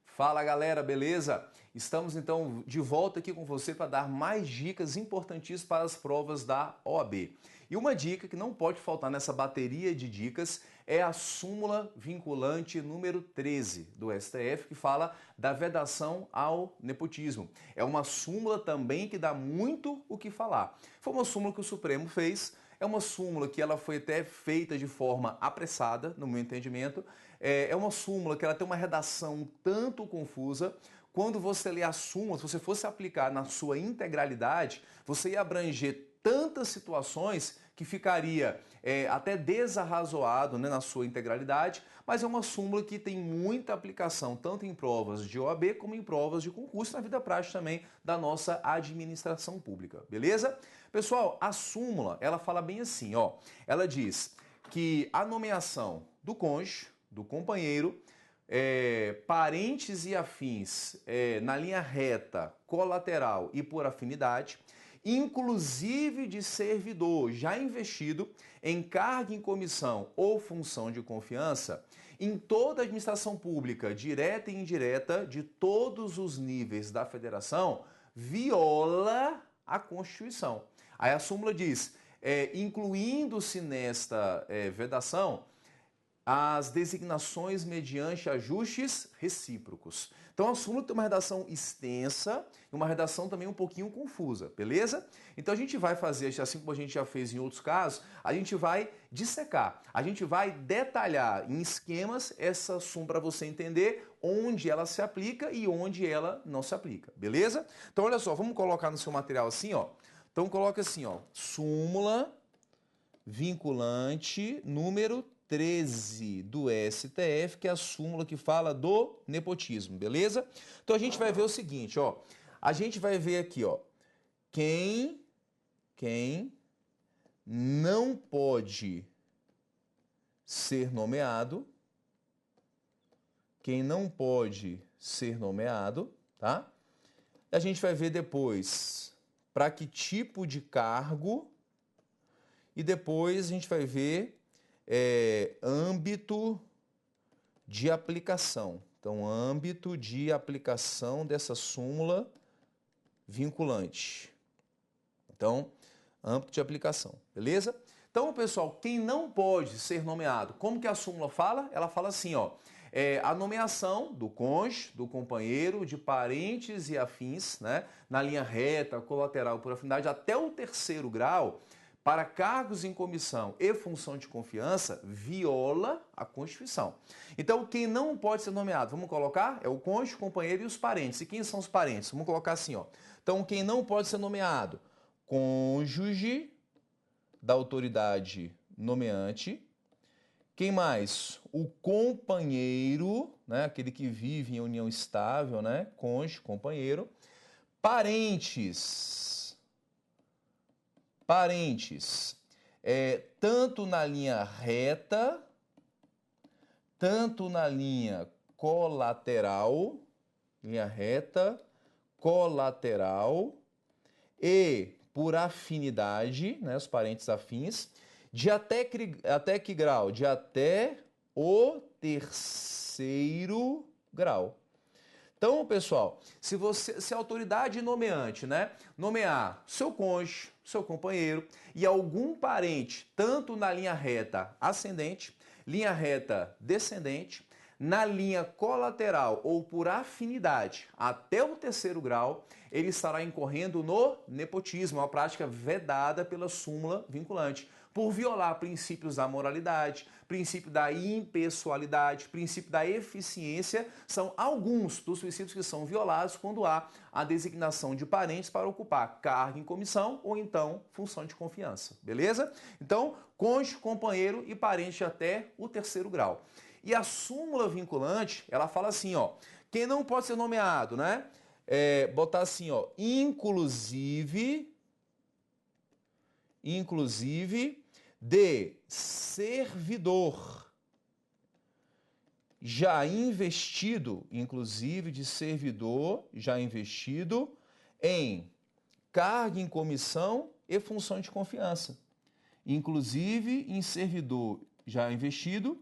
Fala galera, beleza? Estamos então de volta aqui com você para dar mais dicas importantíssimas para as provas da OAB. E uma dica que não pode faltar nessa bateria de dicas é a súmula vinculante número 13 do STF, que fala da vedação ao nepotismo. É uma súmula também que dá muito o que falar. Foi uma súmula que o Supremo fez. É uma súmula que ela foi até feita de forma apressada, no meu entendimento. É uma súmula que ela tem uma redação um tanto confusa. Quando você lê a súmula, se você fosse aplicar na sua integralidade, você ia abranger tantas situações que ficaria até desarrazoado, né, na sua integralidade, mas é uma súmula que tem muita aplicação, tanto em provas de OAB como em provas de concurso, na vida prática também da nossa administração pública, beleza? Pessoal, a súmula, ela fala bem assim, ó, ela diz que a nomeação do cônjuge, do companheiro, parentes e afins na linha reta, colateral e por afinidade, inclusive de servidor já investido em cargo em comissão ou função de confiança, em toda a administração pública, direta e indireta, de todos os níveis da federação, viola a Constituição. Aí a súmula diz, incluindo-se nesta vedação, as designações mediante ajustes recíprocos. Então a súmula tem uma redação extensa e uma redação também um pouquinho confusa, beleza? Então a gente vai fazer, assim como a gente já fez em outros casos, a gente vai dissecar, a gente vai detalhar em esquemas essa súmula para você entender onde ela se aplica e onde ela não se aplica, beleza? Então olha só, vamos colocar no seu material assim, ó. Então coloca assim, ó, súmula vinculante número 13 do STF, que é a súmula que fala do nepotismo, beleza? Então a gente vai ver o seguinte, ó. A gente vai ver aqui, ó. Quem não pode ser nomeado, tá? A gente vai ver depois para que tipo de cargo e depois a gente vai ver âmbito de aplicação. Então, âmbito de aplicação dessa súmula vinculante. Então, âmbito de aplicação, beleza? Então, pessoal, quem não pode ser nomeado, como que a súmula fala? Ela fala assim, ó, a nomeação do cônjuge, do companheiro, de parentes e afins, né, na linha reta, colateral, por afinidade, até o terceiro grau, para cargos em comissão e função de confiança, viola a Constituição. Então, quem não pode ser nomeado, vamos colocar, é o cônjuge, o companheiro e os parentes. E quem são os parentes? Vamos colocar assim, ó. Então, quem não pode ser nomeado? Cônjuge da autoridade nomeante. Quem mais? O companheiro, né? Aquele que vive em união estável, né? Cônjuge, companheiro. Parentes, tanto na linha reta, tanto na linha colateral, e por afinidade, né, os parentes afins, de até que grau? De até o terceiro grau. Então, pessoal, se a autoridade nomeante, né, nomear seu cônjuge, seu companheiro e algum parente, tanto na linha reta ascendente, linha reta descendente, na linha colateral ou por afinidade até o terceiro grau, ele estará incorrendo no nepotismo, uma prática vedada pela súmula vinculante, por violar princípios da moralidade, princípio da impessoalidade, princípio da eficiência, são alguns dos princípios que são violados quando há a designação de parentes para ocupar cargo em comissão ou então função de confiança, beleza? Então, cônjuge, companheiro e parente até o terceiro grau. E a súmula vinculante, ela fala assim, ó, quem não pode ser nomeado, né? Botar assim, ó, inclusive de servidor já investido, inclusive de servidor já investido em cargo em comissão e função de confiança. Inclusive em servidor já investido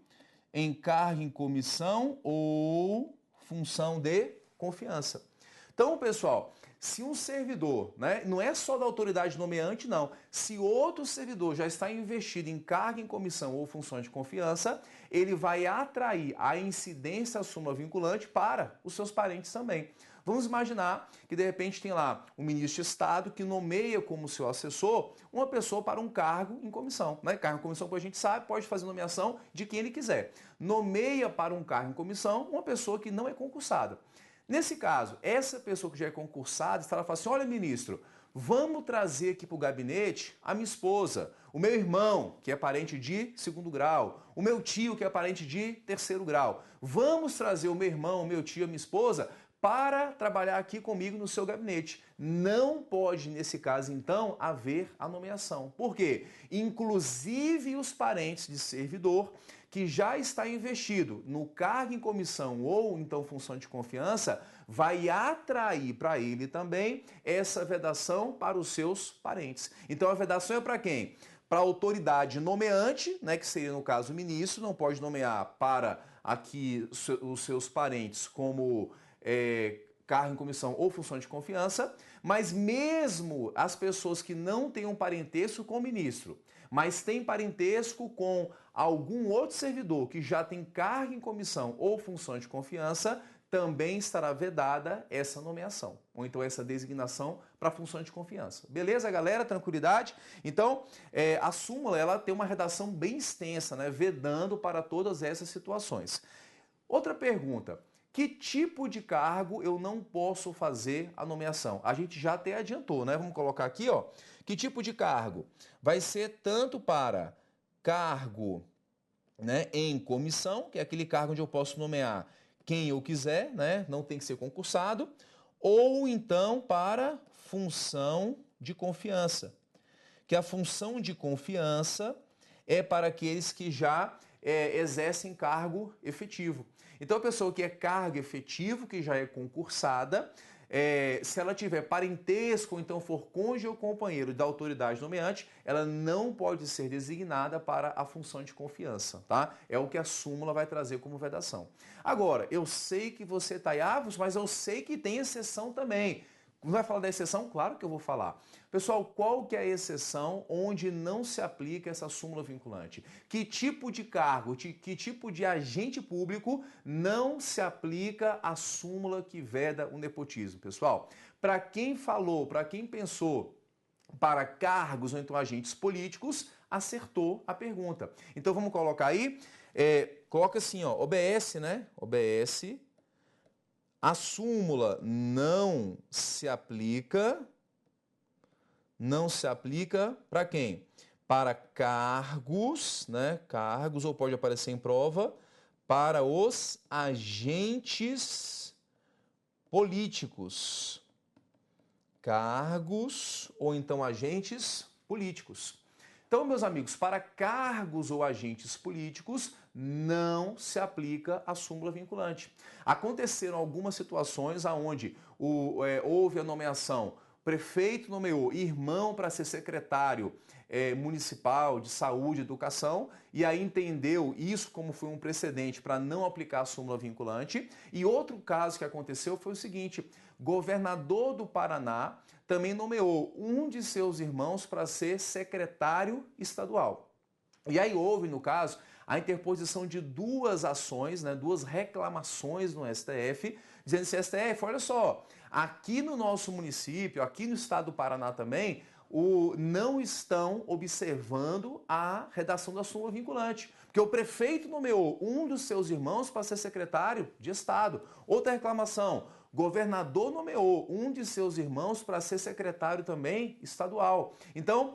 em cargo em comissão ou função de confiança. Então, pessoal, se um servidor, né, não é só da autoridade nomeante, não. Se outro servidor já está investido em cargo em comissão ou função de confiança, ele vai atrair a incidência da súmula vinculante para os seus parentes também. Vamos imaginar que, de repente, tem lá um ministro de Estado que nomeia como seu assessor uma pessoa para um cargo em comissão. Né? Cargo em comissão, como a gente sabe, pode fazer nomeação de quem ele quiser. Nomeia para um cargo em comissão uma pessoa que não é concursada. Nesse caso, essa pessoa que já é concursada, ela fala assim, olha, ministro, vamos trazer aqui para o gabinete a minha esposa, o meu irmão, que é parente de segundo grau, o meu tio, que é parente de terceiro grau. Vamos trazer o meu irmão, o meu tio, a minha esposa para trabalhar aqui comigo no seu gabinete. Não pode, nesse caso, então, haver a nomeação. Por quê? Inclusive os parentes de servidor que já está investido no cargo em comissão ou, então, função de confiança, vai atrair para ele também essa vedação para os seus parentes. Então, a vedação é para quem? Para a autoridade nomeante, né, que seria, no caso, o ministro, não pode nomear para aqui os seus parentes como cargo em comissão ou função de confiança, mas mesmo as pessoas que não têm um parentesco com o ministro, mas têm parentesco com algum outro servidor que já tem cargo em comissão ou função de confiança, também estará vedada essa nomeação, ou então essa designação para função de confiança. Beleza, galera? Tranquilidade? Então, a súmula ela tem uma redação bem extensa, né, vedando para todas essas situações. Outra pergunta. Que tipo de cargo eu não posso fazer a nomeação? A gente já até adiantou, né? Vamos colocar aqui, ó. Que tipo de cargo? Vai ser tanto para cargo, né, em comissão, que é aquele cargo onde eu posso nomear quem eu quiser, né? Não tem que ser concursado, ou então para função de confiança. Que a função de confiança é para aqueles que já exercem cargo efetivo. Então, a pessoa que é cargo efetivo, que já é concursada, se ela tiver parentesco ou então for cônjuge ou companheiro da autoridade nomeante, ela não pode ser designada para a função de confiança, tá? É o que a súmula vai trazer como vedação. Agora, eu sei que você está aí, mas eu sei que tem exceção também. Não vai falar da exceção? Claro que eu vou falar. Pessoal, qual que é a exceção onde não se aplica essa súmula vinculante? Que tipo de cargo, que tipo de agente público não se aplica a súmula que veda o nepotismo? Pessoal, para quem falou, para quem pensou para cargos ou então agentes políticos, acertou a pergunta. Então vamos colocar aí, coloca assim, ó, OBS, né? OBS. A súmula não se aplica para quem? Para cargos, né? Cargos, ou pode aparecer em prova, para os agentes políticos. Cargos ou então agentes políticos. Então, meus amigos, para cargos ou agentes políticos, não se aplica a súmula vinculante. Aconteceram algumas situações onde houve a nomeação, o prefeito nomeou irmão para ser secretário municipal de saúde e educação, e aí entendeu isso como foi um precedente para não aplicar a súmula vinculante. E outro caso que aconteceu foi o seguinte, governador do Paraná também nomeou um de seus irmãos para ser secretário estadual. E aí houve, no caso, a interposição de duas ações, né, duas reclamações no STF, dizendo assim, STF, olha só, aqui no nosso município, aqui no estado do Paraná também, não estão observando a redação da súmula vinculante. Porque o prefeito nomeou um dos seus irmãos para ser secretário de Estado. Outra reclamação, governador nomeou um de seus irmãos para ser secretário também estadual. Então,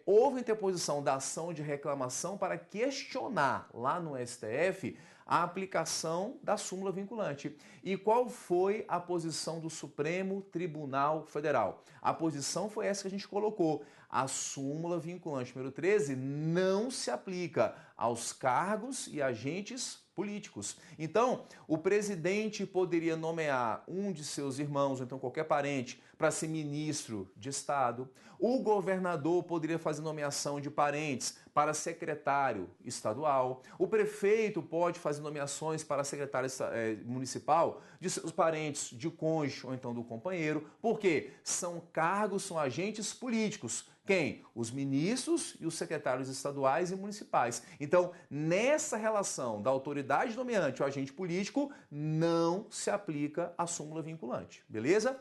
houve interposição da ação de reclamação para questionar lá no STF a aplicação da súmula vinculante. E qual foi a posição do Supremo Tribunal Federal? A posição foi essa que a gente colocou. A súmula vinculante número 13 não se aplica aos cargos e agentes políticos. Então, o presidente poderia nomear um de seus irmãos, ou então qualquer parente, para ser ministro de Estado. O governador poderia fazer nomeação de parentes para secretário estadual. O prefeito pode fazer nomeações para secretário municipal de seus parentes, de cônjuge ou então do companheiro, porque são cargos, são agentes políticos. Quem? Os ministros e os secretários estaduais e municipais. Então, nessa relação da autoridade nomeante ao agente político, não se aplica a súmula vinculante, beleza?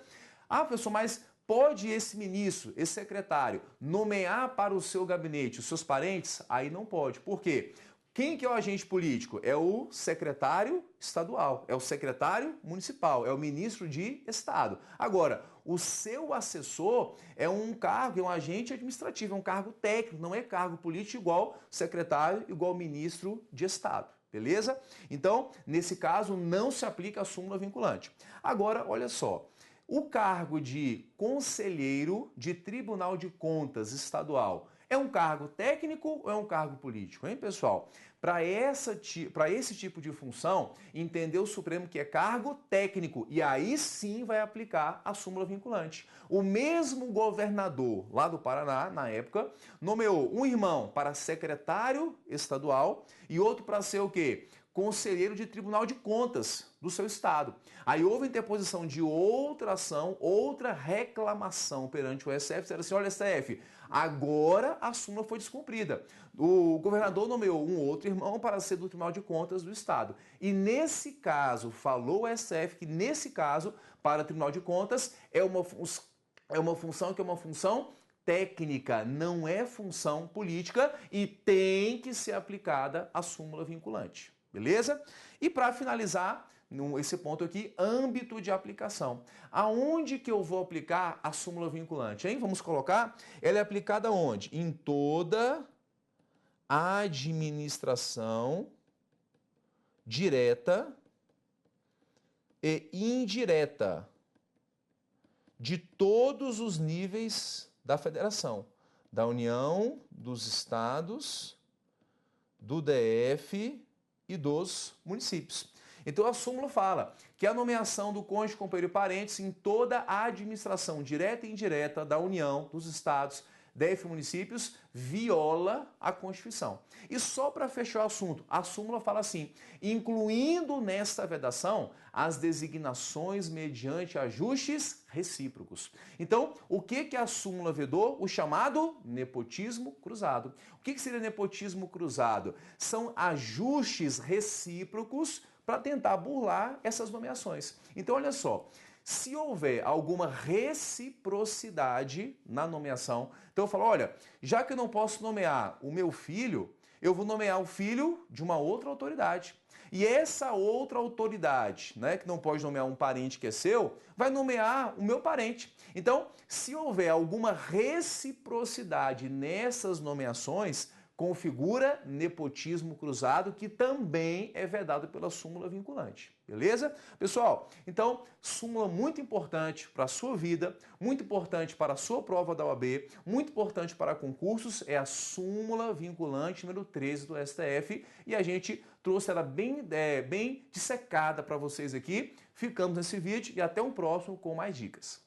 Ah, professor, mas pode esse ministro, esse secretário, nomear para o seu gabinete os seus parentes? Aí não pode. Por quê? Quem que é o agente político? É o secretário estadual, é o secretário municipal, é o ministro de Estado. Agora, o seu assessor é um cargo, é um agente administrativo, é um cargo técnico, não é cargo político igual secretário, igual ministro de Estado. Beleza? Então, nesse caso, não se aplica a súmula vinculante. Agora, olha só. O cargo de conselheiro de Tribunal de Contas Estadual é um cargo técnico ou é um cargo político, hein, pessoal? Para esse tipo de função, entendeu o Supremo que é cargo técnico e aí sim vai aplicar a súmula vinculante. O mesmo governador lá do Paraná, na época, nomeou um irmão para secretário estadual e outro para ser o quê? Conselheiro de Tribunal de Contas do seu estado. Aí houve interposição de outra ação, outra reclamação perante o STF, disseram assim, olha STF, agora a súmula foi descumprida. O governador nomeou um outro irmão para ser do Tribunal de Contas do estado. E nesse caso, falou o STF que nesse caso, para o Tribunal de Contas, é uma função que é uma função técnica, não é função política e tem que ser aplicada a súmula vinculante. Beleza? E para finalizar, esse ponto aqui, âmbito de aplicação. Aonde que eu vou aplicar a súmula vinculante, hein? Vamos colocar, ela é aplicada onde? Em toda administração direta e indireta de todos os níveis da federação, da União, dos estados, do DF e dos municípios. Então a súmula fala que a nomeação do cônjuge, companheiro e parentes em toda a administração direta e indireta da União, dos estados, DF e municípios viola a Constituição. E só para fechar o assunto, a súmula fala assim, incluindo nesta vedação as designações mediante ajustes recíprocos. Então, o que a súmula vedou? O chamado nepotismo cruzado. O que seria nepotismo cruzado? São ajustes recíprocos para tentar burlar essas nomeações. Então, olha só, se houver alguma reciprocidade na nomeação, então eu falo, olha, já que eu não posso nomear o meu filho, eu vou nomear o filho de uma outra autoridade. E essa outra autoridade, né, que não pode nomear um parente que é seu, vai nomear o meu parente. Então, se houver alguma reciprocidade nessas nomeações, configura nepotismo cruzado, que também é vedado pela súmula vinculante. Beleza? Pessoal, então, súmula muito importante para a sua vida, muito importante para a sua prova da OAB, muito importante para concursos, é a súmula vinculante número 13 do STF, e a gente trouxe ela bem dissecada para vocês aqui. Ficamos nesse vídeo e até um próximo com mais dicas.